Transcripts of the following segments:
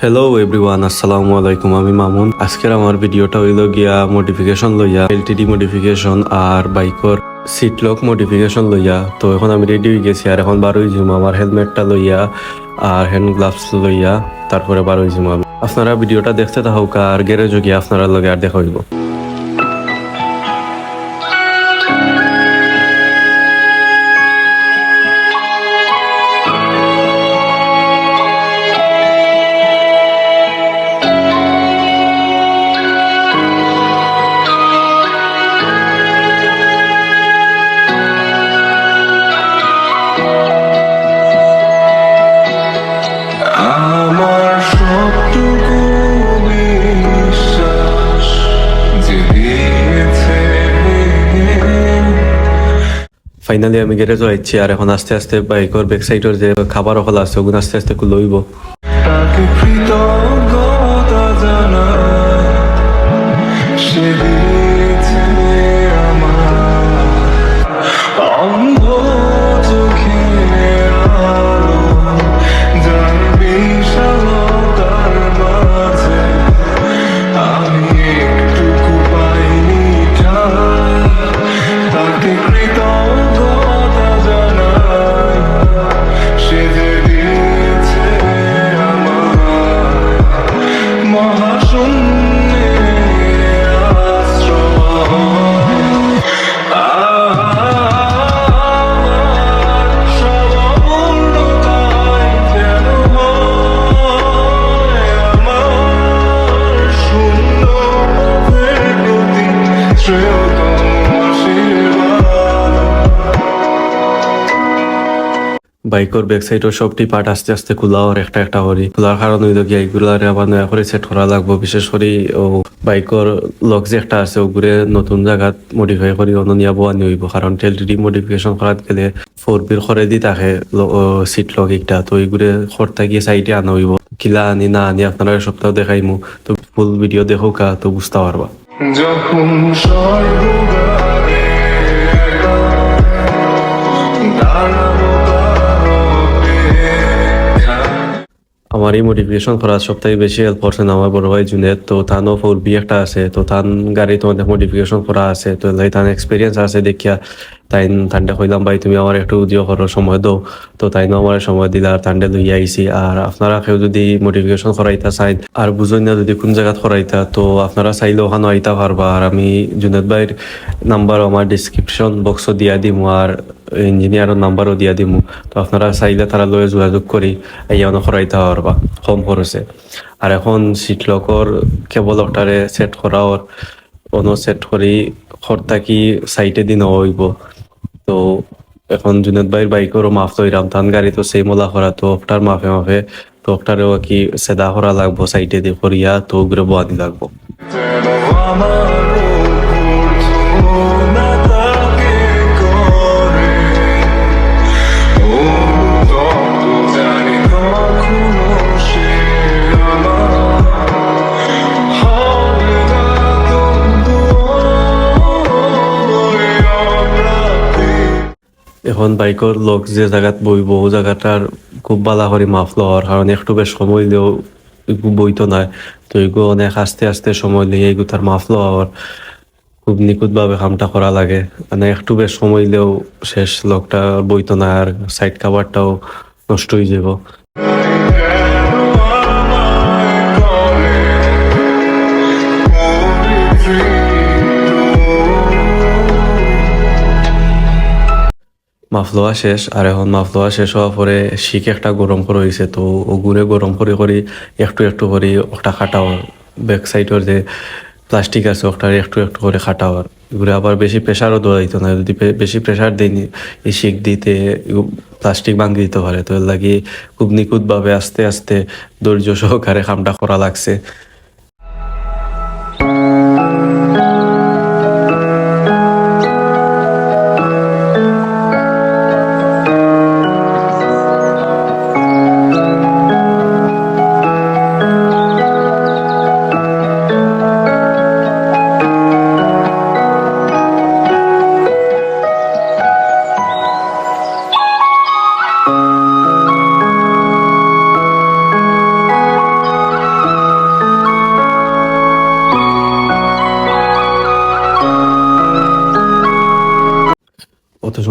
Hello everyone, আসসালামু আলাইকুম। আমি মামুন। আজকের আমার ভিডিওটা হইল গিয়া মডিফিকেশন লইয়া, এলটিডি মডিফিকেশন আর বাইকর সিট লক মডিফিকেশন লইয়া। তো এখন আমি রেডি হয়ে গেছি আর এখন বার হয়ে যাবো আমার হেলমেটটা লইয়া আর হ্যান্ড গ্লাভস লইয়া, তারপরে বার হয়ে যাবো আমি। আপনারা ভিডিওটা দেখতে থাকুক আর গ্যারেজে গিয়ে আপনারা লগে আর দেখা হইব। আমার সবটুকু বিশ্বাস যে দিয়েছে ফাইনালি আমি গ্যারেজও আইছি আর এখন আস্তে আস্তে বাইকর ব্যাক সাইডের যে খাবার হল আছে ওগুলো আস্তে আস্তে লইব। তাকে কৃতজ্ঞতা জানাই সে দিয়েছে আমার অন্ধ চোখের আলো, যার বিশালতার মাঝে আমি একটুকু পাইনি ঠাঁই। তাকে কৃতজ্ঞতা জানাই সে যে দিয়েছে আমার মহাশূন্যে আশ্রয়। আমার সব অমূল্যতাই যেন হয় আমার শূন্য পথের প্রতি শ্রেয়তম আশীর্বাদ। বাইকর ব্যাক সাইডের সবটি পার্ট আস্তে আস্তে খোলা আর একটা একটা করি খোলার কারণ হইল গিয়া এগুলারে আবার নয়া করে সেট করা লাগবো। বিশেষ করে ও বাইকর লক যে একটা আছে ওগুলো নতুন জায়গাত মডিফাই করি অননিয়া বোয়ানি হইব, কারণ টেলটিডি মডিফিকেশন করাত গেলে 4B করে দি থাকে সিট লক একটা, তো এইগুলো খরতা গিয়ে সাইডে আনা হইব। কিলা আনি না আনি আপনারা সপ্তাহ দেখাইমু, তো ফুল ভিডিও দেখো কা তো বুঝতে পারবা। যখন স্বর্গদ্বারে দাঁড়াবো কার অপেক্ষায়। আমার এই মোটিভেশন করার সবথেকে বেশি হেল্প করছেন আমার বড় ভাই জুনেদ। তো তানও 4B একটা আছে, তো তান গাড়ি তোমাদের মোটিফিকেশন করা আছে, তো লাই তান এক্সপিরিয়েন্স আছে দেখিয়া তানটা কইলাম ভাই তুমি আমার একটু দিও করো, সময় দাও। তো তাইনও আমার সময় দিলা আর তান্ডে লইয়া আইছি। আর আপনারা কেউ যদি মোটিফিকেশন করাইতা চাই আর বুঝুন না যদি কোন জায়গাত করাইতা, তো আপনারা চাইলে ওখানে আইতা পারবা। আর আমি জুনেদ ভাইয়ের নাম্বার আমার ডিসক্রিপশন বক্সও দিয়া দিমু আর ইঞ্জিনিয়ারের নাম্বারও দিয়া দিমু। তো আপনারা চাইলে তারা লয়ে যোগাযোগ করি আইয়ানো করাইতে পারবা কম খরচে। আর এখন সিটলকর কেবল ওটারে সেট করা ওর অন্য সেট করি খরতা কি সাইটে দিন হইব। তো এখন জুনেদ ভাইয়ের বাইকেরও মাফ তৈরাম, ধান গাড়ি তো সেই মোলা করা, তো ওটার মাফে মাফে তো ওটারেও কি সেদা করা লাগবো সাইটে দিয়ে করিয়া, তো ওগুলো বোয়ানি লাগবো। যেন আমার উপর ছোঁয়া তাকে করে অনুতপ্ত, জানি কখনো সে আমার হবে না, তবুও ওই অপ্রাপ্তি। এখন বাইকের লোক যে জায়গাত বইব ও জায়গাটার খুব বালা করে মাফ লওয়ার, কারণ একটু বেশ সময় দিলেও বইতো না। তো এগুলো অনেক আস্তে আস্তে সময় লিয়ে এগুলো তার মাফ লওয়ার খুব নিখুঁতভাবে কামটা করা লাগে। মানে একটু বেশ সময় দিলেও শেষ লোকটা বইতো না আর সাইড কাভারটাও নষ্ট হয়ে যাব। যেন আমায় করে পরিতৃপ্ত। মাফ লওয়া শেষ আর এখন মাফ লওয়া শেষ হওয়ার পরে শিক একটা গরম করে হয়েছে, তো ওগুলো গরম করে করে একটু একটু করে ওটা খাটাও। ব্যাক সাইডের যে প্লাস্টিক আছে ওটা একটু একটু করে খাটাওয়ার। এগুলো আবার বেশি প্রেশারও দেওয়া দিত না, যদি বেশি প্রেশার দিইনি এই শিক দিতে প্লাস্টিক ভাঙি দিতে পারে। তো এর লাগি খুব নিখুঁতভাবে আস্তে আস্তে ধৈর্য সহকারে কামটা করা লাগছে।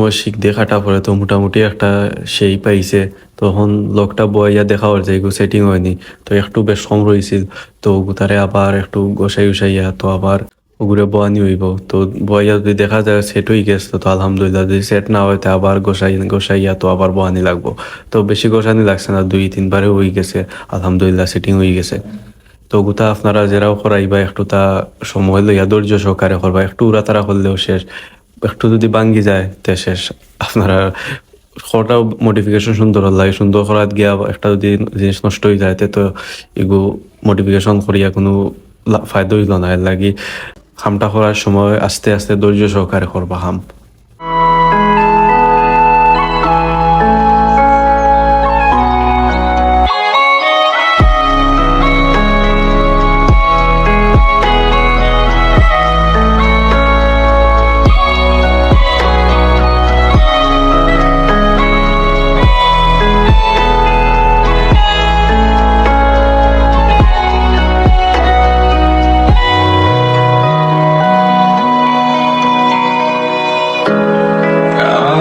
সময় শিখ দিয়ে কাটা পড়ে তো মোটামুটি একটা সেই পাইছে, তখন লোকটা বইয়া দেখা ওর যে এগু সেটিং হয়নি, তো একটু বেশ কম রয়েছিল। তো তারে আবার একটু গোসাই উসাইয়া তো আবার ওগুলো বোয়ানি হইব। তো বইয়া যদি দেখা যায় সেট হয়ে গেছে তো আলহামদুলিল্লাহ, যদি সেট না হয় তো আবার গোসাইয়া তো আবার বোয়ানি লাগবো। তো বেশি গোসানি লাগছে না, 2-3 বারে হয়ে গেছে, আলহামদুলিল্লাহ সেটিং হয়ে গেছে। তো ওগুতা আপনারা যারাও করাইবা একটু তা সময় লইয়া ধৈর্য সহকারে করবা, একটু উড়াতাড়া করলেও শেষ, একটু যদি ভাঙ্গি যায় তে শেষ। আপনারা খড়টাও মডিফিকেশন সুন্দর লাগে, সুন্দর করাত গিয়া একটা যদি জিনিস নষ্ট হয়ে যায় তো এগু মডিফিকেশন করিয়া কোনো ফায়দা হইল না। এর লাগি খামটা করার সময় আস্তে আস্তে ধৈর্য সহকারে করবা খাম।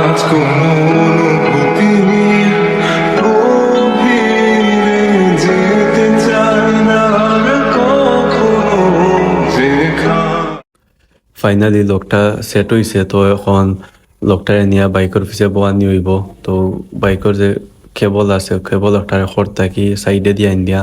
আজ কোনো অনুভূতি গভীরে যেতে চায় না আর কখনো দেখা। ফাইনালি লোকটা সেট হইছে, তো এখন লোকটারে নিয়ে বাইকের পিছিয়ে বোয়ানি হইব। তো বাইকের যে কেবল আছে কেবল একটা খড় থাকি সাইডে দিয়ে আইন দিয়া,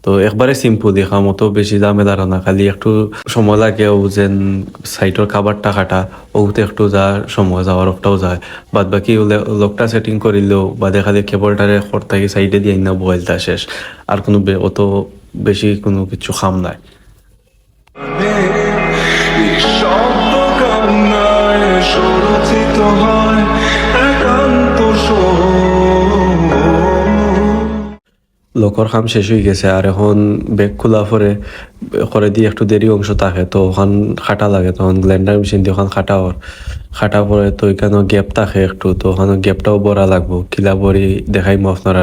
তো একবারে সিম্পল দেখা মতো বেশি ঝামেলার না, খালি একটু সময় লাগে ও যেন সাইডের খাবারটা কাটা ওতে একটু যা সময় যাওয়ার একটাও যায়। বাদ বাকি লোকটা সেটিং করিলেও বাদে খালি কেবলটারে খড় থাকি সাইডে দিয়ে আইন না বয়েলটা শেষ, আর কোনো অত বেশি কোনো কিছু খাম নাই। এই শব্দ কান্নায় সুরচিত হয় একান্ত লোকর খাম শেষ হয়ে গেছে, আর এখন ব্যাগ খোলা করে দিয়ে একটু দেরি অংশ থাকে, তো ওখান খাটা লাগে, তখন গ্ল্যান্ডার মেশিন দিয়ে ওখান খাটা পরে তো এখানে গ্যাপ থাকে একটু, তো ওখানে গ্যাপটাও বড়া লাগবো, কিলা বড়ি দেখাইমো আপনারা।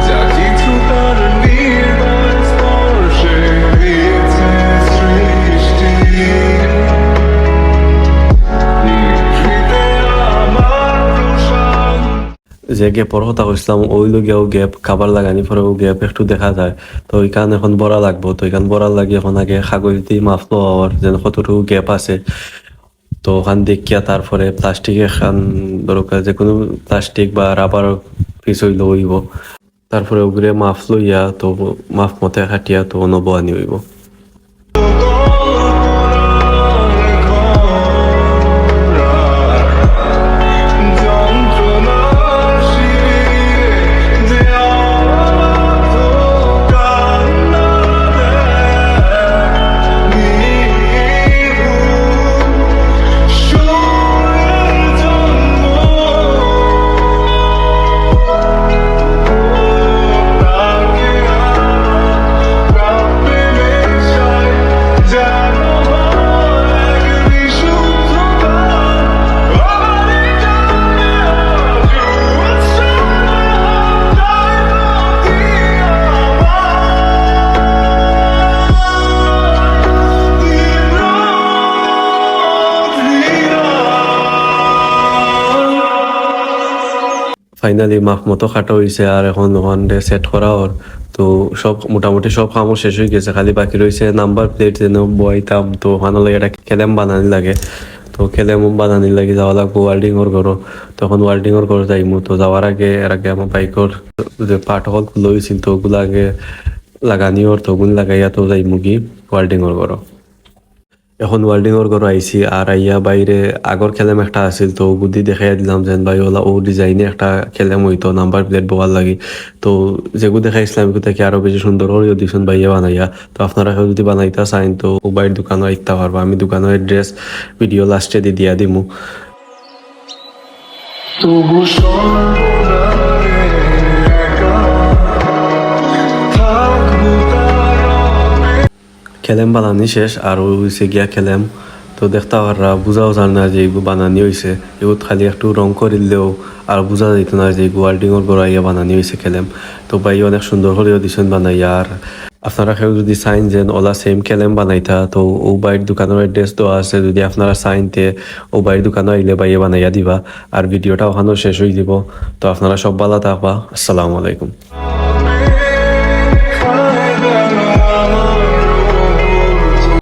যা কিছু তার নির্মল স্পর্শে দিয়েছে সৃষ্টি। নিভৃতে আমার প্রশান্ত যে গ্যাপর কথা কইছিলাম ওই লগিয়াও গ্যাপ খাবার লাগানি পরেও গ্যাপ একটু দেখা যায়, তো ওইখান এখন বড়া লাগবো। তো ওইখান বড়া লাগে এখন আগে কাগজ দিয়ে মাপ লওয়ার যেন কতটুকু গ্যাপ আছে, তো ওখান দেখিয়া তারপরে প্লাস্টিক এখান দরকার, যে কোনো প্লাস্টিক বা রাবার পিস হইলে হইব, তারপরে ওগুলো মাপ লইয়া তো মাপ মতে কাটিয়া তো নবানি হইব। ফাইনালি মাপ মতো কাটা হয়েছে, আর এখন ওখানে সেট করা ওর তো সব মোটামুটি সব কামও শেষ হয়ে গেছে, খালি বাকি রয়েছে নাম্বার প্লেট যেন বইতাম। তো ওখানে লাগে একটা কেলেম বানানি লাগে, তো কেলেম বানানি লাগে যাওয়া লাগবো ওয়ার্ল্ডিং ওর ঘরও। তখন ওয়ার্ল্ডিং ওর ঘর যাইমু, তো যাওয়ার আগে আমার বাইকর যে পার্ট হল লইছিল তো ওগুলো আগে লাগানি ওর, তো ওগুলো লাগাইয়া তো যাইমু কি ওয়ার্ল্ডিং ওর ঘরও। এখন ওয়ার্ল্ডিং ওর ঘর আইসি, আর আইয়া বাইরে আগর খেলেম একটা আছিল, তো বুদ্ধি দেখাইয়া দিলাম যেন ভাই ওলা ও ডিজাইনে একটা খেলেম হইতো নাম্বার প্লেট বোয়ার লাগি। তো যেগুলো দেখাইছিলাম এগুলো থেকে আরো বেশি সুন্দর করিও দিয়েছেন ভাইয়া বানাইয়া। তো আপনারা কেউ যদি বানাইতে চাইন তো ও বাইরের দোকানে আইতে পারবো, আমি দোকানের অ্যাড্রেস ভিডিও লাস্টে দিয়া দিমু। তবু সর্বদাই একা থাকবো তার খেলেম বানানি শেষ, আর হইছে গিয়া খেলেম। তো দেখতে পাররা বুঝাও যার না যে এগুলো বানানি হয়েছে এগুলো খালি একটু রং করিলেও আর বোঝা যেত না যে ওয়ার্ল্ডিংয়ের গড়াইয়া বানানি হয়েছে খেলেম তো ভাই অনেক সুন্দর করেও দিছেন বানাইয়া আর আপনারা কেউ যদি চাইন যেন ওলা সেম কেলেম বানাইতা তো ও বাইর দোকানের অ্যাড্রেস দেওয়া আছে যদি আপনারা চাইনতে ও বাইর দোকানে আইলে বাইয়ে বানাইয়া দিবা আর ভিডিওটা ওখানেও শেষ হয়ে দিব তো আপনারা সব ভালো থাকবা আসসালামু আলাইকুম